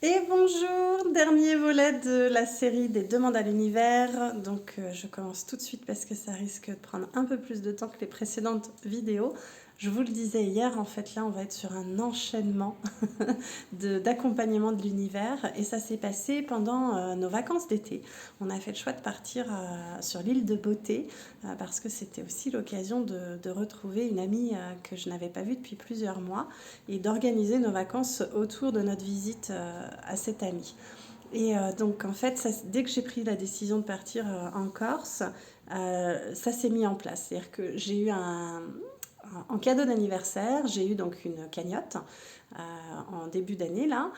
Et bonjour, dernier volet de la série des demandes à l'univers. Donc je commence tout de suite parce que ça risque de prendre un peu plus de temps que les précédentes vidéos. Je vous le disais hier, en fait là on va être sur un enchaînement d'accompagnement de l'univers et ça s'est passé pendant nos vacances d'été. On a fait le choix de partir sur l'île de Beauté parce que c'était aussi l'occasion de retrouver une amie que je n'avais pas vue depuis plusieurs mois et d'organiser nos vacances autour de notre visite à cette amie. Et donc en fait, dès que j'ai pris la décision de partir en Corse, ça s'est mis en place. C'est-à-dire que j'ai eu en cadeau d'anniversaire, j'ai eu donc une cagnotte en début d'année là,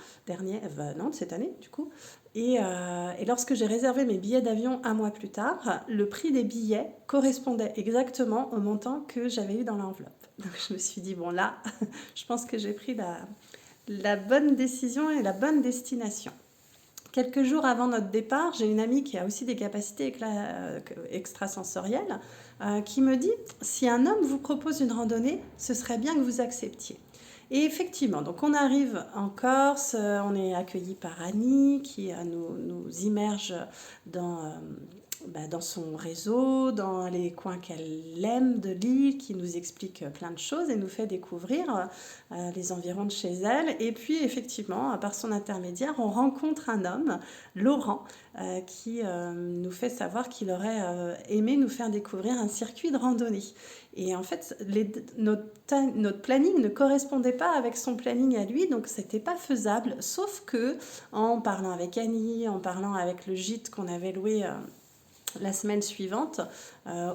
non, de cette année du coup. Et lorsque j'ai réservé mes billets d'avion un mois plus tard, le prix des billets correspondait exactement au montant que j'avais eu dans l'enveloppe. Donc je me suis dit, bon là, je pense que j'ai pris la bonne décision et la bonne destination. Quelques jours avant notre départ, j'ai une amie qui a aussi des capacités extrasensorielles qui me dit, si un homme vous propose une randonnée, ce serait bien que vous acceptiez. Et effectivement, donc on arrive en Corse, on est accueilli par Annie qui nous immerge dans, dans son réseau, dans les coins qu'elle aime de l'île, qui nous explique plein de choses et nous fait découvrir les environs de chez elle. Et puis effectivement, par son intermédiaire, on rencontre un homme, Laurent, qui nous fait savoir qu'il aurait aimé nous faire découvrir un circuit de randonnée. Et en fait, notre planning ne correspondait pas avec son planning à lui, donc c'était pas faisable. Sauf que, en parlant avec Annie, en parlant avec le gîte qu'on avait loué la semaine suivante,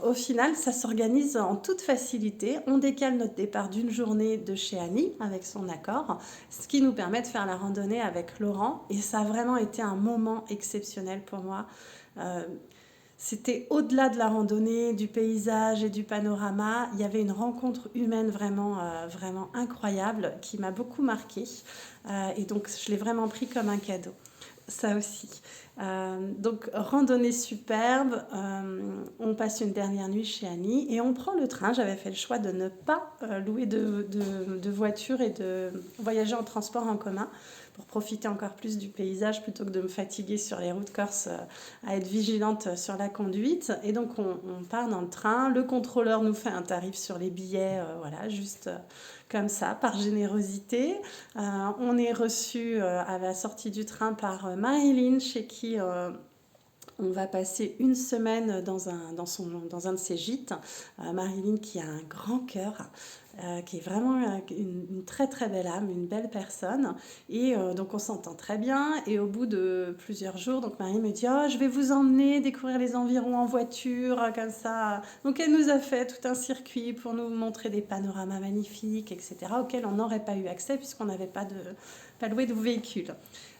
au final, ça s'organise en toute facilité. On décale notre départ d'une journée de chez Annie avec son accord, ce qui nous permet de faire la randonnée avec Laurent. Et ça a vraiment été un moment exceptionnel pour moi. Euh, C'était au-delà de la randonnée, du paysage et du panorama. Il y avait une rencontre humaine vraiment incroyable qui m'a beaucoup marquée. Et donc, je l'ai vraiment pris comme un cadeau. Ça aussi. Donc, randonnée superbe. On passe une dernière nuit chez Annie et on prend le train. J'avais fait le choix de ne pas louer de voiture et de voyager en transport en commun pour profiter encore plus du paysage plutôt que de me fatiguer sur les routes corses à être vigilante sur la conduite. Et donc, on part dans le train. Le contrôleur nous fait un tarif sur les billets, voilà, juste comme ça, par générosité. On est reçu à la sortie du train par Marilyn, chez qui on va passer une semaine dans un de ses gîtes. Marilyn qui a un grand cœur, qui est vraiment une très très belle âme, une belle personne. Et donc on s'entend très bien. Et au bout de plusieurs jours, donc Marilyn me dit oh, je vais vous emmener découvrir les environs en voiture, comme ça. Donc elle nous a fait tout un circuit pour nous montrer des panoramas magnifiques, etc., auxquels on n'aurait pas eu accès puisqu'on n'avait pas loué de véhicule.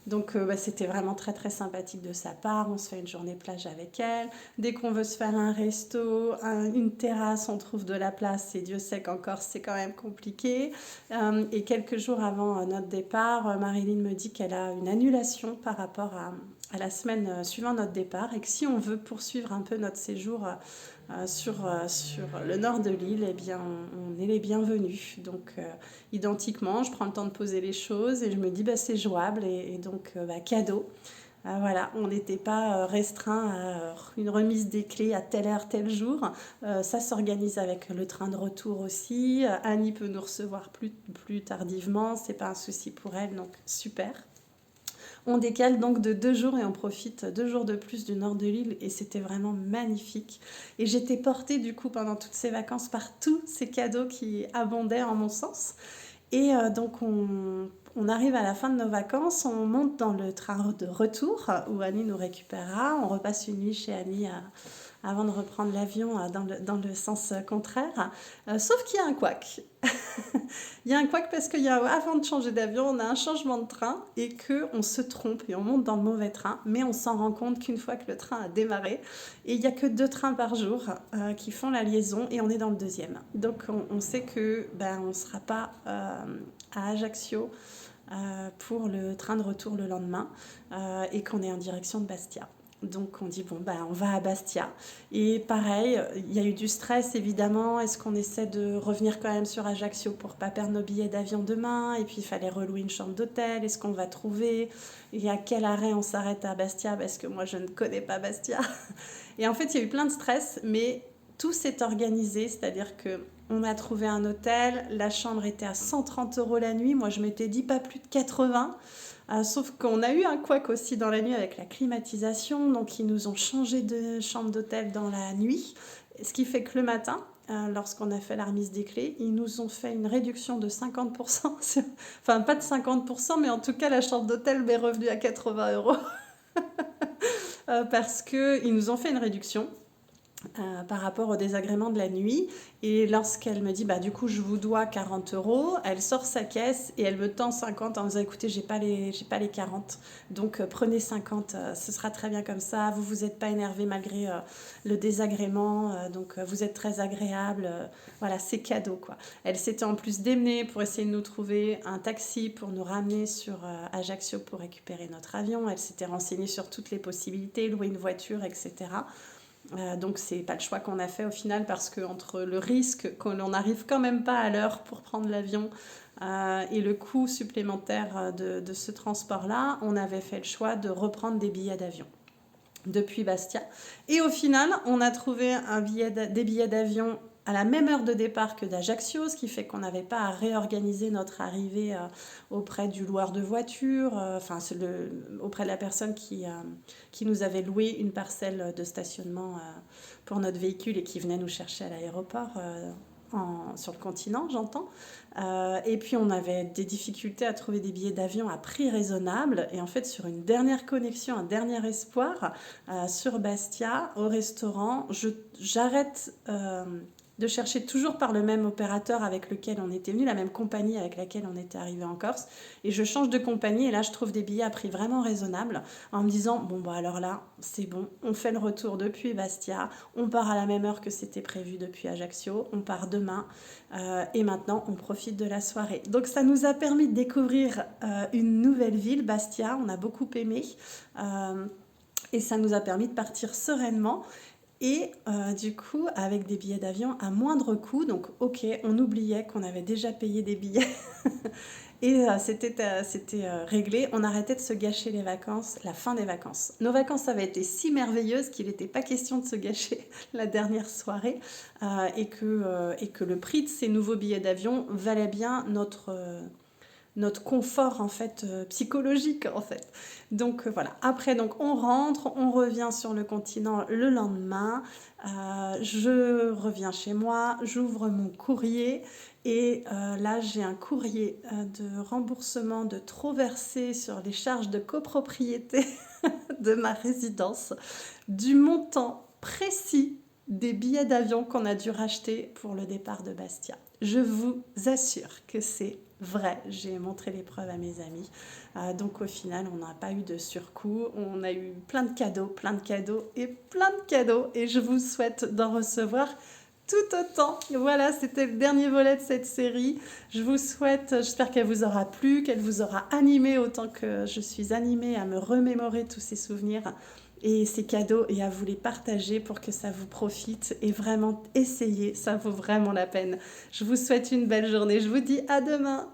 Donc c'était vraiment très très sympathique de sa part. On se fait une journée plage avec elle. Dès qu'on veut se faire un resto, une terrasse, on trouve de la place. Et Dieu sait qu'en Corse, c'est quand même compliqué. Et quelques jours avant notre départ, Marilyn me dit qu'elle a une annulation par rapport à la semaine suivant notre départ et que si on veut poursuivre un peu notre séjour sur le nord de l'île, eh bien, on est les bienvenus. Donc, identiquement, je prends le temps de poser les choses et je me dis, bah, c'est jouable et donc, cadeau. Voilà, on n'était pas restreint à une remise des clés à telle heure, tel jour. Ça s'organise avec le train de retour aussi. Annie peut nous recevoir plus tardivement, c'est pas un souci pour elle, donc super. On décale donc de 2 jours et on profite 2 jours de plus du nord de l'île et c'était vraiment magnifique. Et j'étais portée du coup pendant toutes ces vacances par tous ces cadeaux qui abondaient en mon sens. Et donc on arrive à la fin de nos vacances, on monte dans le train de retour où Annie nous récupérera. On repasse une nuit chez Annie avant de reprendre l'avion dans le sens contraire. Sauf qu'il y a un couac. Il y a un couac parce qu'avant de changer d'avion, on a un changement de train et qu'on se trompe et on monte dans le mauvais train. Mais on s'en rend compte qu'une fois que le train a démarré, et il n'y a que 2 trains par jour qui font la liaison et on est dans le deuxième. Donc on sait que on ne sera pas à Ajaccio pour le train de retour le lendemain et qu'on est en direction de Bastia. Donc on dit bon ben on va à Bastia et pareil il y a eu du stress évidemment, est-ce qu'on essaie de revenir quand même sur Ajaccio pour pas perdre nos billets d'avion demain, et puis il fallait relouer une chambre d'hôtel, est-ce qu'on va trouver, et à quel arrêt on s'arrête à Bastia parce que moi je ne connais pas Bastia. Et en fait il y a eu plein de stress, mais tout s'est organisé, c'est-à-dire que on a trouvé un hôtel, la chambre était à 130 € la nuit, moi je m'étais dit pas plus de 80. Sauf qu'on a eu un couac aussi dans la nuit avec la climatisation, donc ils nous ont changé de chambre d'hôtel dans la nuit, ce qui fait que le matin, lorsqu'on a fait la remise des clés, ils nous ont fait une réduction de 50%, enfin pas de 50%, mais en tout cas la chambre d'hôtel m'est revenue à 80 € parce qu'ils nous ont fait une réduction. Par rapport au désagrément de la nuit. Et lorsqu'elle me dit, bah, du coup, je vous dois 40 €, elle sort sa caisse et elle me tend 50 en me disant, écoutez, j'ai pas les 40, donc prenez 50, ce sera très bien comme ça. Vous vous êtes pas énervé malgré le désagrément, donc vous êtes très agréable. Voilà, c'est cadeau, quoi. Elle s'était en plus démenée pour essayer de nous trouver un taxi pour nous ramener sur Ajaccio pour récupérer notre avion. Elle s'était renseignée sur toutes les possibilités, louer une voiture, etc. Donc c'est pas le choix qu'on a fait au final, parce que entre le risque qu'on n'arrive quand même pas à l'heure pour prendre l'avion et le coût supplémentaire de ce transport-là, on avait fait le choix de reprendre des billets d'avion depuis Bastia. Et au final, on a trouvé des billets d'avion à la même heure de départ que d'Ajaccio, ce qui fait qu'on n'avait pas à réorganiser notre arrivée auprès du loueur de voiture, auprès de la personne qui nous avait loué une parcelle de stationnement pour notre véhicule et qui venait nous chercher à l'aéroport sur le continent, j'entends. Et puis on avait des difficultés à trouver des billets d'avion à prix raisonnable, et en fait sur une dernière connexion, un dernier espoir sur Bastia, au restaurant, j'arrête de chercher toujours par le même opérateur avec lequel on était venu, la même compagnie avec laquelle on était arrivé en Corse, et je change de compagnie, et là je trouve des billets à prix vraiment raisonnable, en me disant bon bah alors là c'est bon, on fait le retour depuis Bastia, on part à la même heure que c'était prévu depuis Ajaccio, on part demain, et maintenant on profite de la soirée. Donc ça nous a permis de découvrir une nouvelle ville, Bastia, on a beaucoup aimé, et ça nous a permis de partir sereinement. Et du coup, avec des billets d'avion à moindre coût, donc ok, on oubliait qu'on avait déjà payé des billets et c'était réglé. On arrêtait de se gâcher les vacances, la fin des vacances. Nos vacances avaient été si merveilleuses qu'il n'était pas question de se gâcher la dernière soirée, et que le prix de ces nouveaux billets d'avion valait bien notre confort en fait psychologique en fait. Donc voilà, après donc on rentre, on revient sur le continent le lendemain, je reviens chez moi, j'ouvre mon courrier, et là j'ai un courrier de remboursement de trop versé sur les charges de copropriété de ma résidence, du montant précis des billets d'avion qu'on a dû racheter pour le départ de Bastia. Je vous assure que c'est vrai, j'ai montré les preuves à mes amis. Donc au final, on n'a pas eu de surcoût, on a eu plein de cadeaux et plein de cadeaux, et je vous souhaite d'en recevoir tout autant. Voilà, c'était le dernier volet de cette série. Je vous souhaite, j'espère qu'elle vous aura plu, qu'elle vous aura animé autant que je suis animée à me remémorer tous ces souvenirs et ces cadeaux, et à vous les partager pour que ça vous profite, et vraiment essayer, ça vaut vraiment la peine. Je vous souhaite une belle journée, je vous dis à demain.